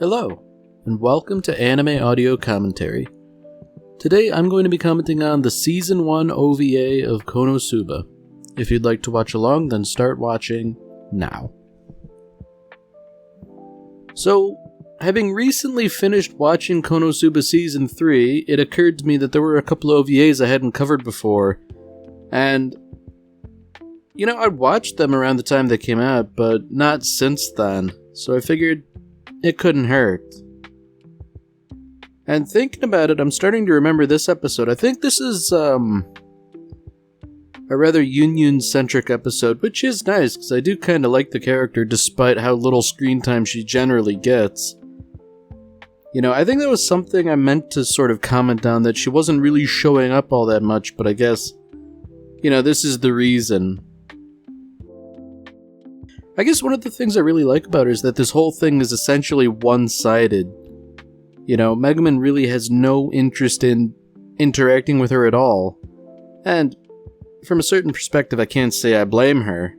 Hello, and welcome to Anime Audio Commentary. Today I'm going to be commenting on the Season 1 OVA of Konosuba. If you'd like to watch along, then start watching now. So, having recently finished watching Konosuba Season 3, it occurred to me that there were a couple of OVAs I hadn't covered before, and I'd watched them around the time they came out, but not since then, so I figured it couldn't hurt. And thinking about it, I'm starting to remember this episode. I think this is a rather Union-centric episode, which is nice, because I do kind of like the character, despite how little screen time she generally gets. I think that was something I meant to sort of comment on, that she wasn't really showing up all that much, but I guess, this is the reason. I guess one of the things I really like about her is that this whole thing is essentially one-sided. Megumin really has no interest in interacting with her at all. And from a certain perspective, I can't say I blame her.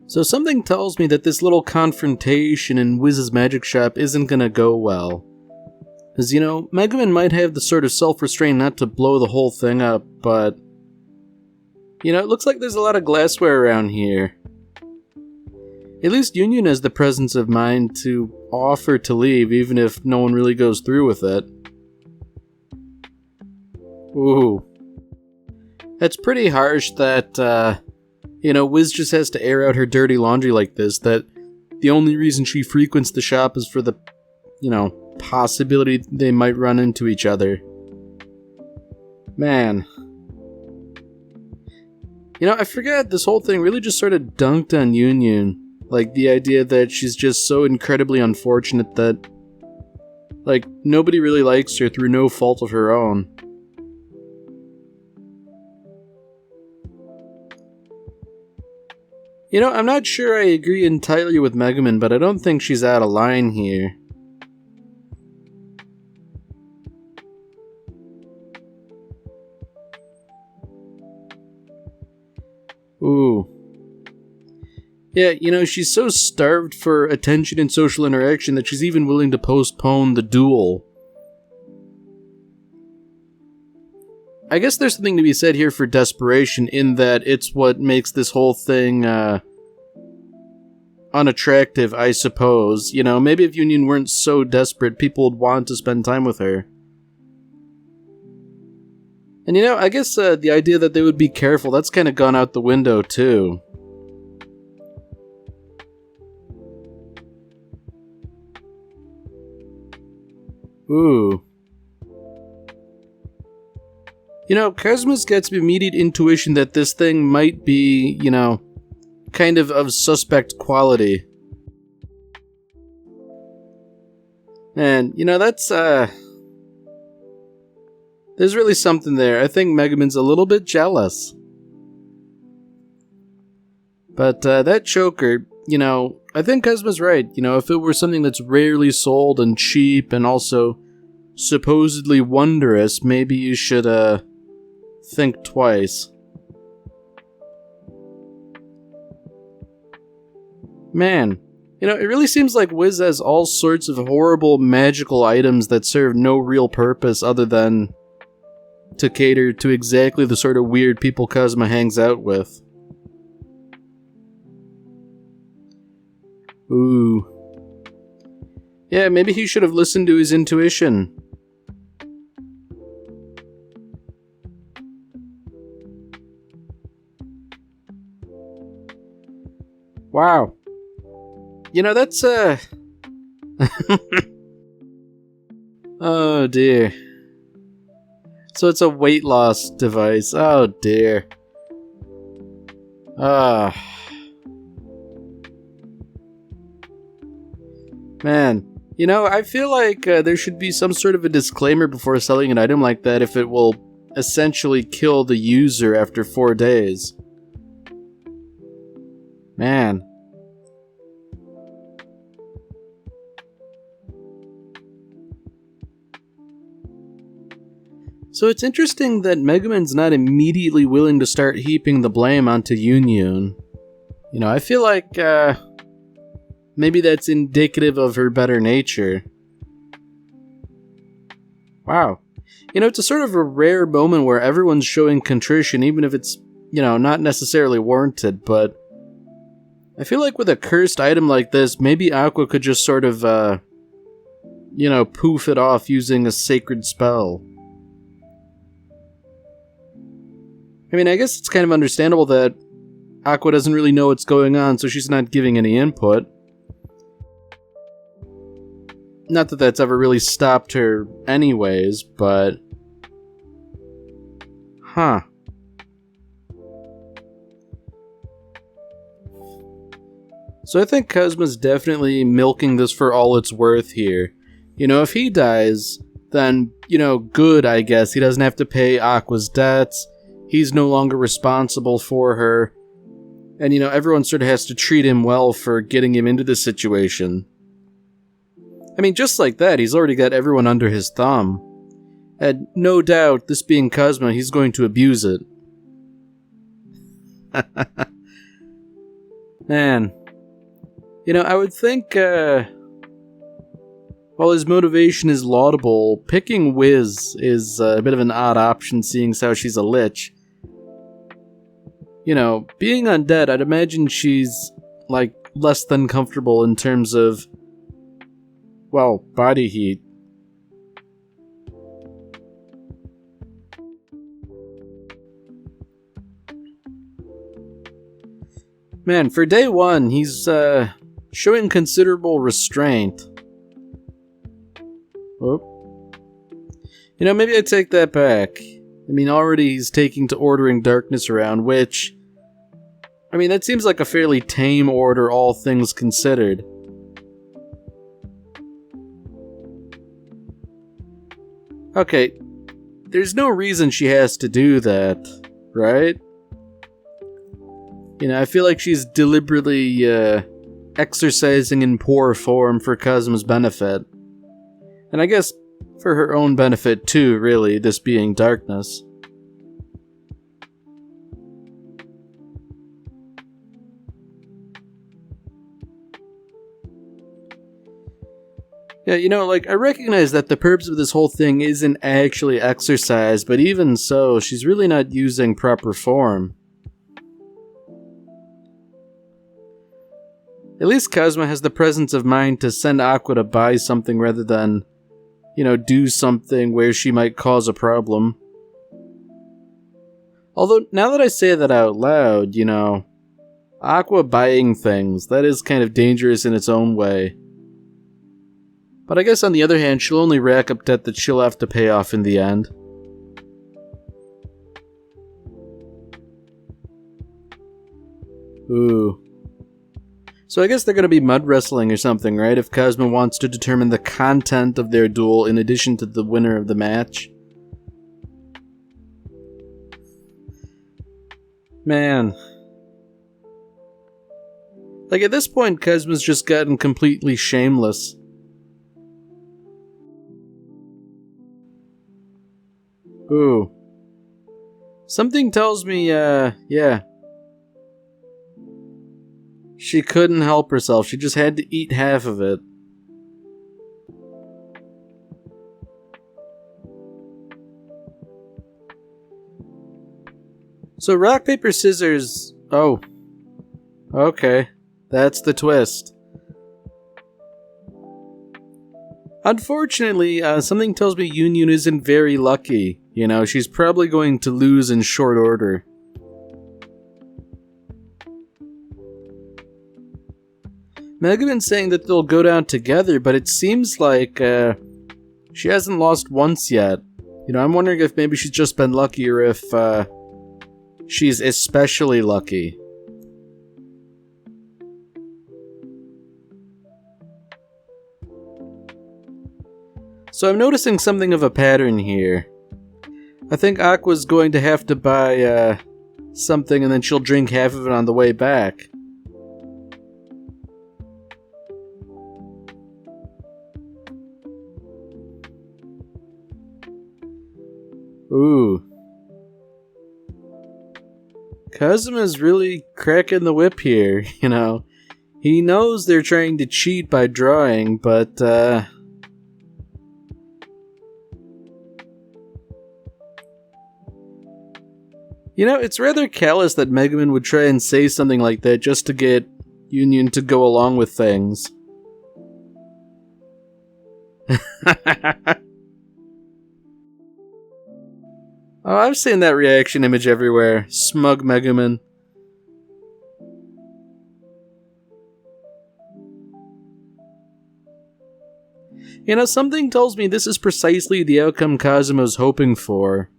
So something tells me that this little confrontation in Wiz's magic shop isn't gonna go well. Because, Megumin might have the sort of self-restraint not to blow the whole thing up, but it looks like there's a lot of glassware around here. At least Union has the presence of mind to offer to leave, even if no one really goes through with it. Ooh. That's pretty harsh that, Wiz just has to air out her dirty laundry like this, that the only reason she frequents the shop is for the, possibility they might run into each other. Man. I forgot this whole thing really just sort of dunked on Union. Like, the idea that she's just so incredibly unfortunate that, nobody really likes her through no fault of her own. I'm not sure I agree entirely with Megumin, but I don't think she's out of line here. Ooh. Yeah, she's so starved for attention and social interaction that she's even willing to postpone the duel. I guess there's something to be said here for desperation, in that it's what makes this whole thing, unattractive, I suppose. Maybe if Union weren't so desperate, people would want to spend time with her. And I guess, the idea that they would be careful, that's kind of gone out the window, too. Ooh. Kazuma's got some immediate intuition that this thing might be, kind of suspect quality. And, that's, there's really something there. I think Megumin's a little bit jealous. But that choker, I think Cosmo's right. You know, if it were something that's rarely sold and cheap and also supposedly wondrous, maybe you should, think twice. Man, you know, it really seems like Wiz has all sorts of horrible magical items that serve no real purpose other than to cater to exactly the sort of weird people Cosmo hangs out with. Ooh. Yeah, maybe he should have listened to his intuition. Wow. You know, that's, oh dear. So it's a weight loss device. Oh dear. Ah. Man. You know, I feel like there should be some sort of a disclaimer before selling an item like that if it will essentially kill the user after 4 days. Man. So it's interesting that Megumin's not immediately willing to start heaping the blame onto Yunyun. You know, I feel like, maybe that's indicative of her better nature. Wow. You know, it's a sort of a rare moment where everyone's showing contrition, even if it's, you know, not necessarily warranted, but I feel like with a cursed item like this, maybe Aqua could just sort of, you know, poof it off using a sacred spell. I mean, I guess it's kind of understandable that Aqua doesn't really know what's going on, so she's not giving any input. Not that that's ever really stopped her anyways, but... Huh. So I think Cosmo's definitely milking this for all it's worth here. You know, if he dies, then, you know, good, I guess. He doesn't have to pay Aqua's debts. He's no longer responsible for her. And, you know, everyone sort of has to treat him well for getting him into this situation. I mean, just like that, he's already got everyone under his thumb. And no doubt, this being Cosmo, he's going to abuse it. Man. You know, I would think, while his motivation is laudable, picking Wiz is a bit of an odd option, seeing as how she's a lich. You know, being undead, I'd imagine she's, like, less than comfortable in terms of, well, body heat. Man, for day one, he's, showing considerable restraint. Oh. You know, maybe I take that back. I mean, already he's taking to ordering darkness around, which... I mean, that seems like a fairly tame order, all things considered. Okay, there's no reason she has to do that, right? You know, I feel like she's deliberately, exercising in poor form for Cosmo's benefit. And I guess for her own benefit too, really, this being darkness. Yeah, you know, like, I recognize that the purpose of this whole thing isn't actually exercise, but even so, she's really not using proper form. At least Cosmo has the presence of mind to send Aqua to buy something rather than, you know, do something where she might cause a problem. Although, now that I say that out loud, you know, Aqua buying things, that is kind of dangerous in its own way. But I guess on the other hand, she'll only rack up debt that she'll have to pay off in the end. Ooh. So I guess they're going to be mud wrestling or something, right? If Cosmo wants to determine the content of their duel in addition to the winner of the match. Man. Like, at this point, Kazuma's just gotten completely shameless. Ooh. Something tells me, yeah. She couldn't help herself. She just had to eat half of it. So rock, paper, scissors... Oh. Okay. That's the twist. Unfortunately, something tells me Yun isn't very lucky. You know, she's probably going to lose in short order. Megumin's saying that they'll go down together, but it seems like she hasn't lost once yet. You know, I'm wondering if maybe she's just been lucky or if she's especially lucky. So I'm noticing something of a pattern here. I think Aqua's going to have to buy something and then she'll drink half of it on the way back. Ooh. Kazuma's really cracking the whip here, you know. He knows they're trying to cheat by drawing, but, you know, it's rather callous that Megumin would try and say something like that just to get Yun to go along with things. Oh, I've seen that reaction image everywhere. Smug Megumin. You know, something tells me this is precisely the outcome Kazuma's hoping for.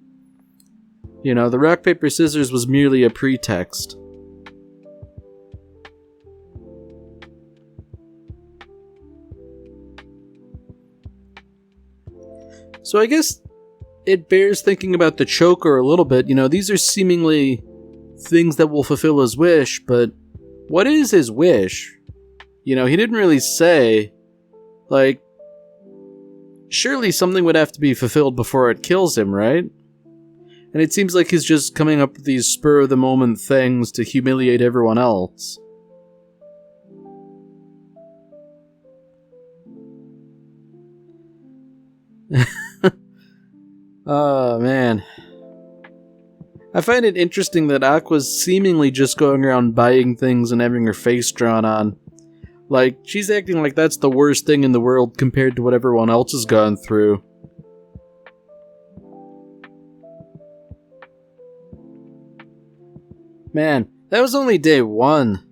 You know, the rock, paper, scissors was merely a pretext. So I guess it bears thinking about the choker a little bit. You know, these are seemingly things that will fulfill his wish, but what is his wish? You know, he didn't really say. Like, surely something would have to be fulfilled before it kills him, right? And it seems like he's just coming up with these spur-of-the-moment things to humiliate everyone else. Oh, man. I find it interesting that Aqua's seemingly just going around buying things and having her face drawn on. Like, she's acting like that's the worst thing in the world compared to what everyone else has gone through. Man, that was only day 1.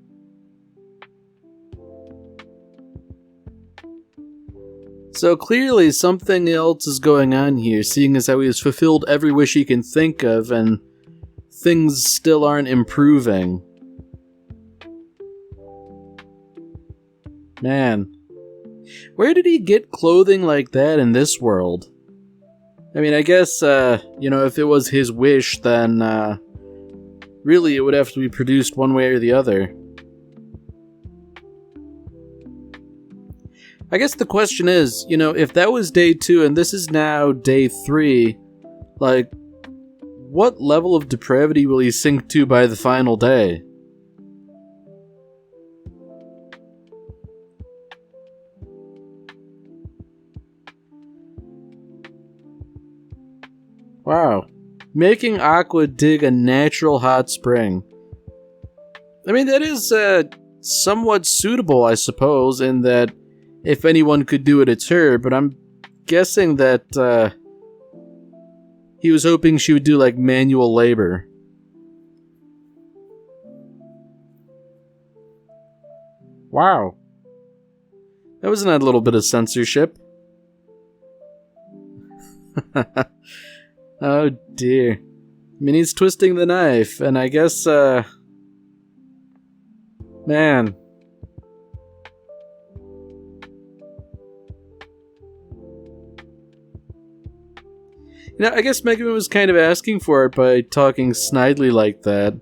So clearly something else is going on here, seeing as how he has fulfilled every wish he can think of and things still aren't improving. Man. Where did he get clothing like that in this world? I mean, I guess, you know, if it was his wish, then, really it would have to be produced one way or the other. I guess the question is, you know, if that was day 2 and this is now day 3, like, what level of depravity will he sink to by the final day? Wow. Making Aqua dig a natural hot spring. I mean, that is, somewhat suitable, I suppose, in that if anyone could do it, it's her, but I'm guessing that, he was hoping she would do, like, manual labor. Wow. That was an odd little bit of censorship. Oh dear. I mean, he's twisting the knife, and I guess, man. You know, I guess Megumin was kind of asking for it by talking snidely like that.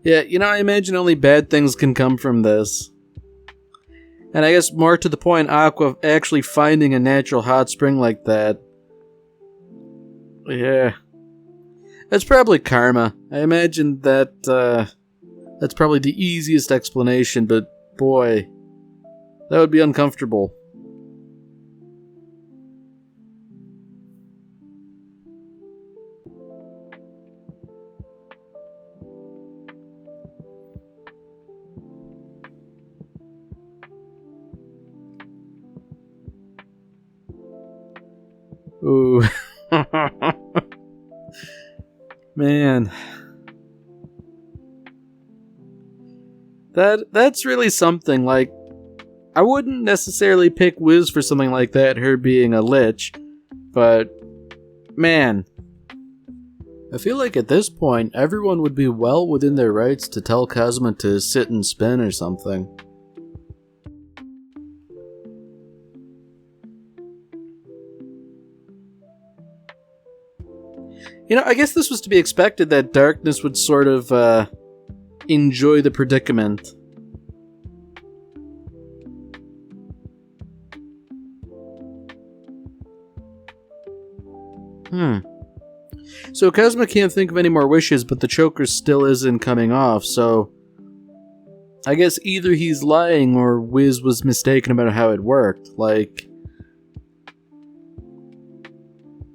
Yeah, I imagine only bad things can come from this. And I guess more to the point, Aqua actually finding a natural hot spring like that. Yeah. That's probably karma. I imagine that, that's probably the easiest explanation, but boy, that would be uncomfortable. Ooh. Man. That's really something. Like, I wouldn't necessarily pick Wiz for something like that, her being a lich, but man, I feel like at this point, everyone would be well within their rights to tell Kazuma to sit and spin or something. I guess this was to be expected that Darkness would sort of, enjoy the predicament. So Kazuma can't think of any more wishes, but the choker still isn't coming off, so I guess either he's lying or Wiz was mistaken about how it worked. Like,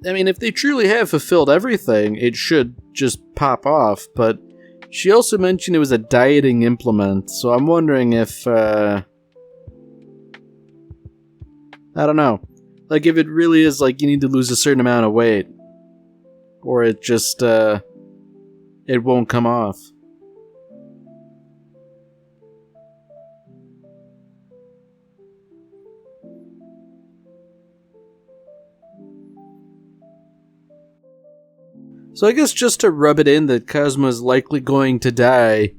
I mean, if they truly have fulfilled everything, it should just pop off, but she also mentioned it was a dieting implement, so I'm wondering if, I don't know. Like, if it really is, like, you need to lose a certain amount of weight. Or it just, it won't come off. So I guess just to rub it in that Kazuma's likely going to die,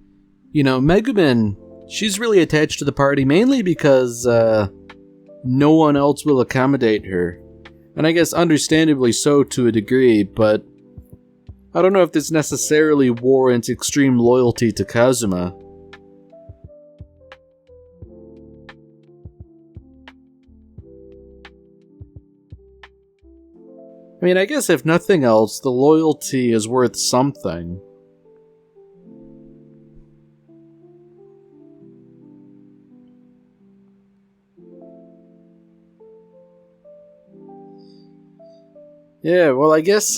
Megumin, she's really attached to the party mainly because, no one else will accommodate her. And I guess understandably so to a degree, but I don't know if this necessarily warrants extreme loyalty to Kazuma. I mean, I guess if nothing else, the loyalty is worth something. Yeah, well, I guess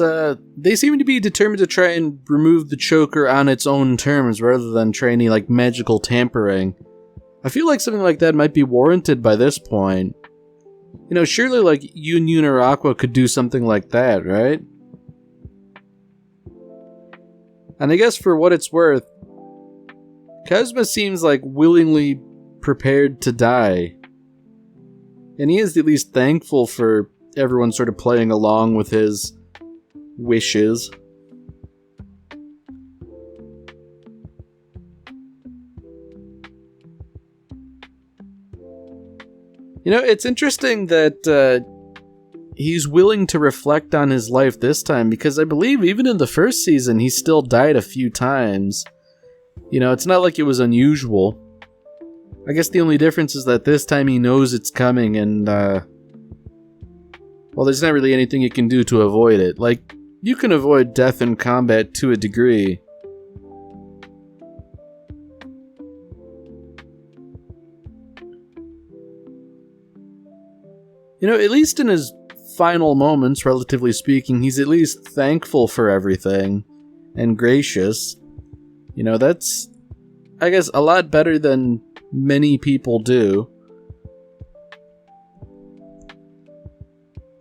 they seem to be determined to try and remove the choker on its own terms rather than try any, like, magical tampering. I feel like something like that might be warranted by this point. Surely, like, Yun or Aqua could do something like that, right? And I guess for what it's worth, Kazuma seems, like, willingly prepared to die. And he is at least thankful for everyone sort of playing along with his wishes. It's interesting that he's willing to reflect on his life this time, because I believe even in the first season he still died a few times. It's not like it was unusual. I guess the only difference is that this time he knows it's coming and, well, there's not really anything you can do to avoid it. Like, you can avoid death in combat to a degree. At least in his final moments, relatively speaking, he's at least thankful for everything and gracious. That's, I guess, a lot better than many people do.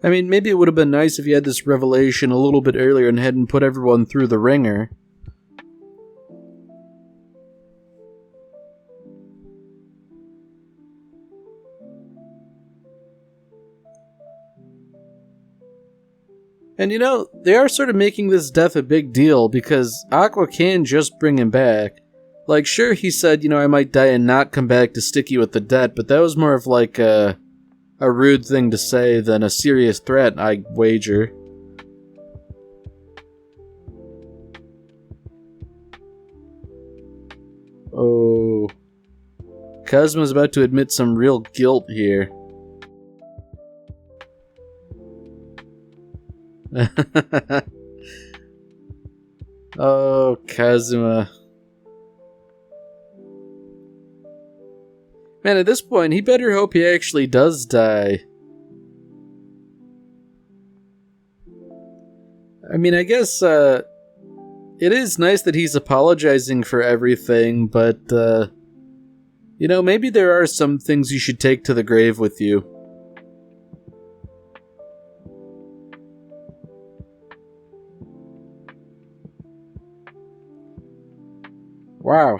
I mean, maybe it would have been nice if he had this revelation a little bit earlier and hadn't put everyone through the ringer. And they are sort of making this death a big deal because Aqua can just bring him back. Like, sure, he said, I might die and not come back to stick you with the debt, but that was more of like a rude thing to say than a serious threat, I wager. Uh-oh. Kazuma's about to admit some real guilt here. Oh, Kazuma. Man, at this point, he better hope he actually does die. I mean, I guess, it is nice that he's apologizing for everything, but, you know, maybe there are some things you should take to the grave with you. Wow.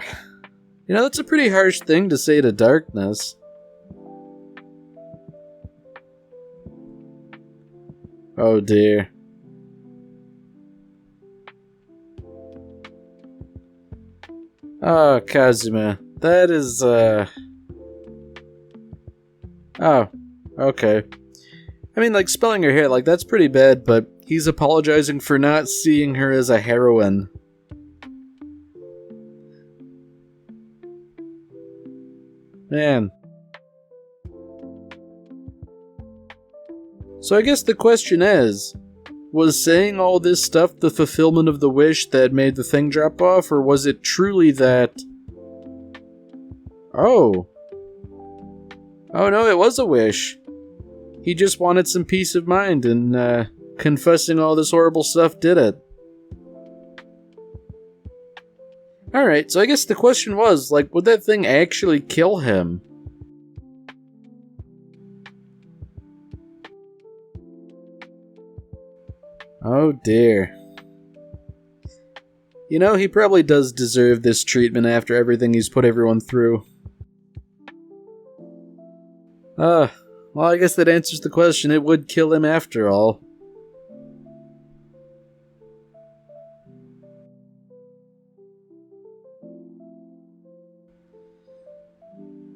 You know, that's a pretty harsh thing to say to darkness. Oh dear. Oh, Kazuma. That is, Oh, okay. I mean, like, spelling her hair, like, that's pretty bad, but he's apologizing for not seeing her as a heroine. Man. So I guess the question is, was saying all this stuff the fulfillment of the wish that made the thing drop off, or was it truly that... Oh. Oh no, it was a wish. He just wanted some peace of mind, and confessing all this horrible stuff did it. Alright, so I guess the question was, like, would that thing actually kill him? Oh dear. You know, he probably does deserve this treatment after everything he's put everyone through. Well, I guess that answers the question. It would kill him after all.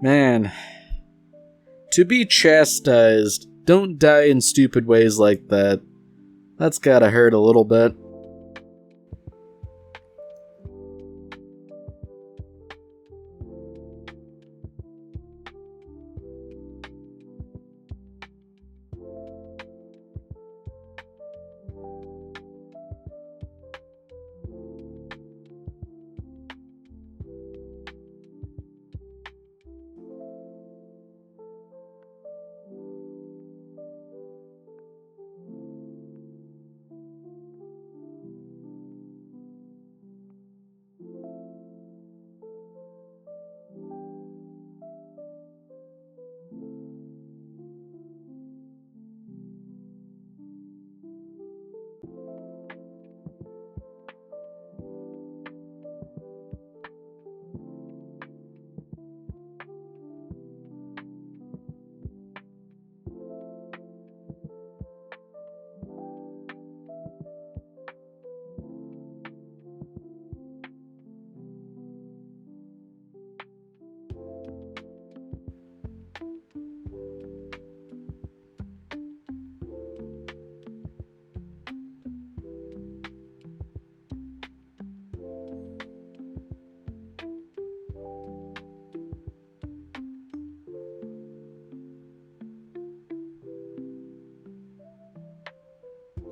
Man. To be chastised, don't die in stupid ways like that. That's gotta hurt a little bit.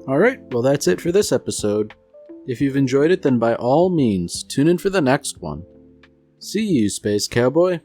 Alright, well that's it for this episode. If you've enjoyed it, then by all means, tune in for the next one. See you, Space Cowboy.